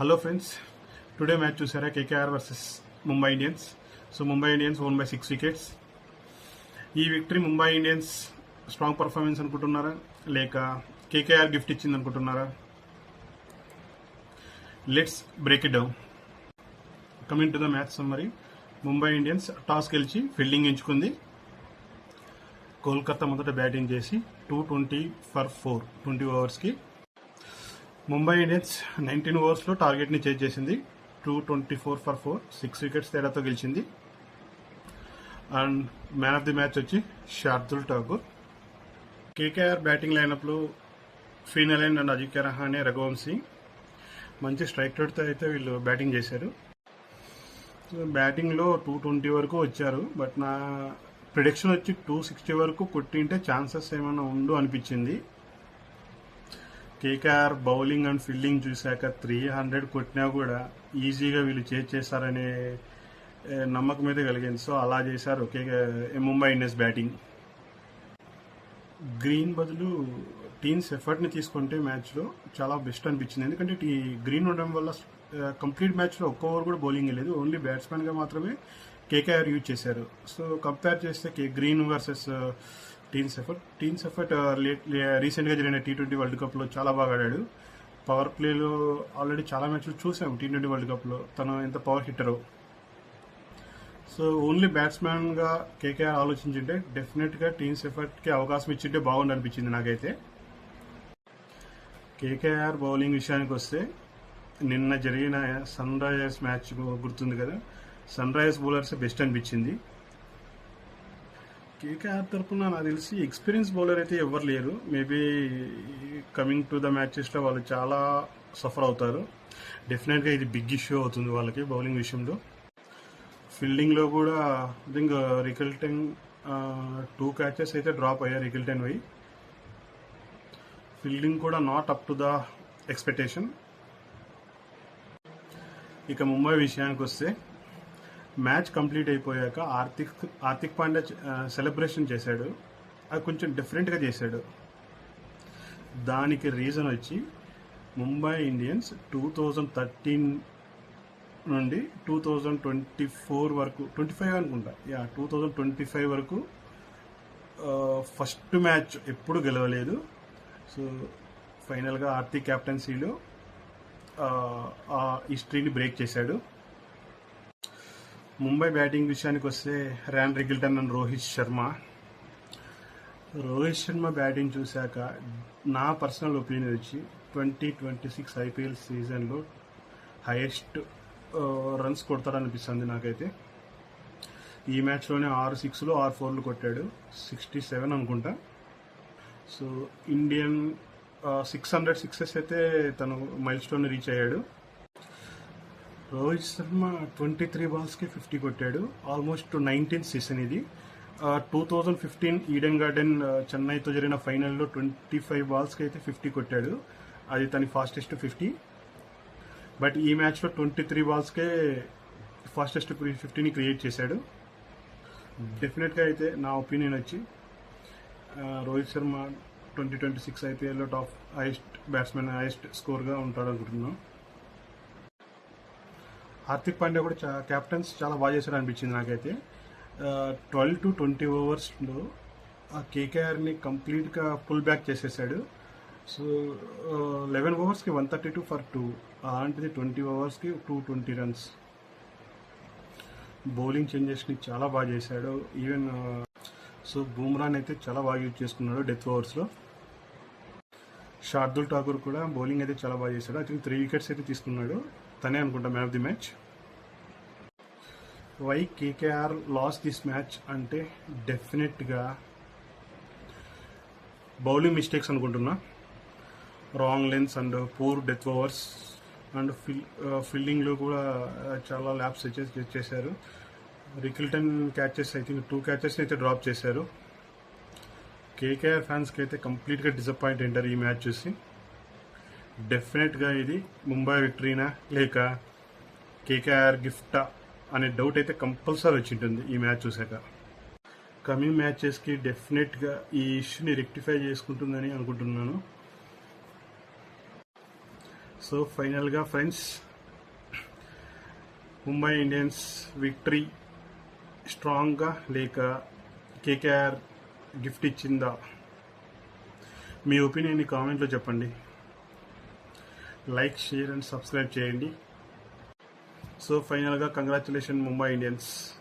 Hello friends, today match చూసారా? KKR versus Mumbai Indians. So Mumbai Indians won by 6 wickets. ఈ victory Mumbai Indians strong performance అనుకుంటున్నారా, లేక KKR gift ఇచ్చింది అనుకుంటున్నారా? Let's break it down. Coming to the match summary. Mumbai Indians toss గెలిచి fielding ఎంచుకుంది. కోల్కతా మొదట batting చేసి 220 ఫర్ 4 20 ఓవర్స్కి. ముంబై ఇండియన్స్ 19 ఓవర్స్లో టార్గెట్ని చేజ్ చేసింది. 224 ఫర్ 4 6 వికెట్స్ తేడాతో గెలిచింది. And man of the match వచ్చి శార్దుల్ ఠాకూర్. కేకేఆర్ బ్యాటింగ్ లైనప్లో ఫీనలైన్ అండ్ అజింక్య రహానే, రఘువంశీ మంచి స్ట్రైక్ రేట్తో అయితే వీళ్ళు బ్యాటింగ్ చేశారు. బ్యాటింగ్లో 220 వరకు వచ్చారు. బట్ నా ప్రిడిక్షన్ వచ్చి 260 వరకు కొట్టింటే ఛాన్సెస్ ఏమైనా ఉండు అనిపించింది. కేకేఆర్ బౌలింగ్ అండ్ ఫీల్డింగ్ చూశాక 300 కొట్టినా కూడా ఈజీగా వీళ్ళు చేస్తారనే నమ్మకం అయితే కలిగింది. సో అలా చేశారు ముంబై ఇండియన్స్ బ్యాటింగ్. గ్రీన్ బదులు టీమ్స్ ఎఫర్ట్ని తీసుకుంటే మ్యాచ్లో చాలా బెస్ట్ అనిపించింది. ఎందుకంటే గ్రీన్ ఉండడం వల్ల కంప్లీట్ మ్యాచ్లో ఒక్క ఓవర్ కూడా బౌలింగ్ లేదు, ఓన్లీ బ్యాట్స్మెన్గా మాత్రమే కేకేఆర్ యూజ్ చేశారు. సో కంపేర్ చేస్తే గ్రీన్ వర్సెస్ టీమ్స్ ఎఫర్ట్ రీసెంట్గా జరిగిన T20 వరల్డ్ కప్లో చాలా బాగా ఆడాడు. పవర్ ప్లేలో ఆల్రెడీ చాలా మ్యాచ్లు చూసాం. T20 వరల్డ్ కప్లో తను ఎంత పవర్ హిట్టరో. సో ఓన్లీ బ్యాట్స్మెన్గా కేకేఆర్ ఆలోచించుంటే డెఫినెట్గా టీమ్స్ ఎఫర్ట్కి అవకాశం ఇచ్చింటే బాగుండి అనిపించింది నాకైతే. కేకేఆర్ బౌలింగ్ విషయానికి వస్తే నిన్న జరిగిన సన్ రైజర్స్ మ్యాచ్ గుర్తుంది కదా, సన్ రైజర్స్ బౌలర్స్ బెస్ట్ అనిపించింది. కేకేఆర్ తరఫున నాకు తెలిసి ఎక్స్పీరియన్స్ బౌలర్ అయితే ఎవరు లేరు. మేబీ కమింగ్ టు ద మ్యాచెస్లో వాళ్ళు చాలా సఫర్ అవుతారు. డెఫినెట్గా ఇది బిగ్ ఇష్యూ అవుతుంది వాళ్ళకి బౌలింగ్ విషయంలో. ఫీల్డింగ్లో కూడా ఐ థింక్ రికిల్టన్ 2 క్యాచెస్ అయితే డ్రాప్ అయ్యారు. రికిల్టన్ పోయి ఫీల్డింగ్ కూడా not up to the expectation. ఇక ముంబై విషయానికి వస్తే మ్యాచ్ కంప్లీట్ అయిపోయాక హార్దిక్ పాండ్యా సెలబ్రేషన్ చేశాడు. అది కొంచెం డిఫరెంట్గా చేశాడు. దానికి రీజన్ వచ్చి ముంబై ఇండియన్స్ 2013 నుండి 2024 వరకు 25 అనుకుంటా 2025 వరకు ఫస్ట్ మ్యాచ్ ఎప్పుడు గెలవలేదు. సో ఫైనల్గా హార్దిక్ క్యాప్టెన్సీలో ఆ హిస్టరీని బ్రేక్ చేశాడు. ముంబై బ్యాటింగ్ విషయానికి వస్తే Ryan Rickelton and Rohit Sharma batting చూశాక నా పర్సనల్ ఒపీనియన్ వచ్చి 2026 IPL సీజన్లో హైయెస్ట్ రన్స్ కొడతాడనిపిస్తుంది నాకైతే. ఈ మ్యాచ్లోనే 6 6లు 6 4లు కొట్టాడు. 67 అనుకుంటా. సో ఇండియన్ 600 సిక్సెస్ అయితే తను మైల్ స్టోన్ రీచ్ అయ్యాడు. రోహిత్ శర్మ 23 బాల్స్కి 50 కొట్టాడు. ఆల్మోస్ట్ 19th సీజన్ ఇది. 2015 ఈడెన్ గార్డెన్ చెన్నైతో జరిగిన ఫైనల్లో 25 బాల్స్కి అయితే 50 కొట్టాడు. అది తన ఫాస్టెస్ట్ 50. బట్ ఈ మ్యాచ్లో 23 బాల్స్కే ఫాస్టెస్ట్ 50ని క్రియేట్ చేశాడు. డెఫినెట్గా అయితే నా ఒపీనియన్ వచ్చి రోహిత్ శర్మ 2026 IPLలో టాప్ హైయెస్ట్ బ్యాట్స్మెన్, హైయెస్ట్ స్కోర్గా ఉంటాడు అనుకుంటున్నాం. హార్దిక్ పాండ్యా కూడా క్యాప్టెన్స్ చాలా బాగా చేశాడు అనిపించింది నాకైతే. 12 to 20 ఓవర్స్లో ఆ కేకేఆర్ని కంప్లీట్గా పుల్ బ్యాక్ చేసేసాడు. సో 11 ఓవర్స్కి 132 ఫర్ 2, అలాంటిది 20 ఓవర్స్కి 220 రన్స్. బౌలింగ్ చేంజెస్ని చాలా బాగా చేశాడు. ఈవెన్ సో బూమ్రాన్ అయితే చాలా బాగా యూజ్ చేసుకున్నాడు డెత్ ఓవర్స్లో. శార్దుల్ ఠాకూర్ కూడా బౌలింగ్ అయితే చాలా బాగా చేశాడు. ఐ థింక్ 3 వికెట్స్ అయితే తీసుకున్నాడు. తనే అనుకుంటా man of the match. Why KKR loss this match అంటే డెఫినెట్గా బౌలింగ్ మిస్టేక్స్ అనుకుంటున్నా. Wrong lengths and poor death overs and ఫీల్డింగ్లో కూడా చాలా ల్యాప్స్ చేశారు. Rickelton catches I think 2 catches అయితే డ్రాప్ చేశారు. కేకేఆర్ ఫ్యాన్స్కి అయితే కంప్లీట్గా డిసప్పాయింట్ అయ్యారు ఈ మ్యాచ్ చూసి. డెఫినెట్గా ఇది ముంబై విక్టరీనా లేక కేకేఆర్ గిఫ్టా అనే డౌట్ అయితే కంపల్సరీ వచ్చి ఉంటుంది ఈ మ్యాచ్ చూశాక. కమింగ్ మ్యాచెస్కి డెఫినెట్గా ఈ ఇష్యూని రెక్టిఫై చేసుకుంటుందని అనుకుంటున్నాను. సో ఫైనల్గా ఫ్రెండ్స్, ముంబై ఇండియన్స్ విక్టరీ స్ట్రాంగ్గా లేక కేకేఆర్ గిఫ్ట్ ఇచ్చిందా? మీ ఒపీనియన్ని కామెంట్లో చెప్పండి. లైక్, షేర్ అండ్ సబ్స్క్రైబ్ చేయండి. సో ఫైనల్గా కంగ్రాచులేషన్ ముంబై ఇండియన్స్.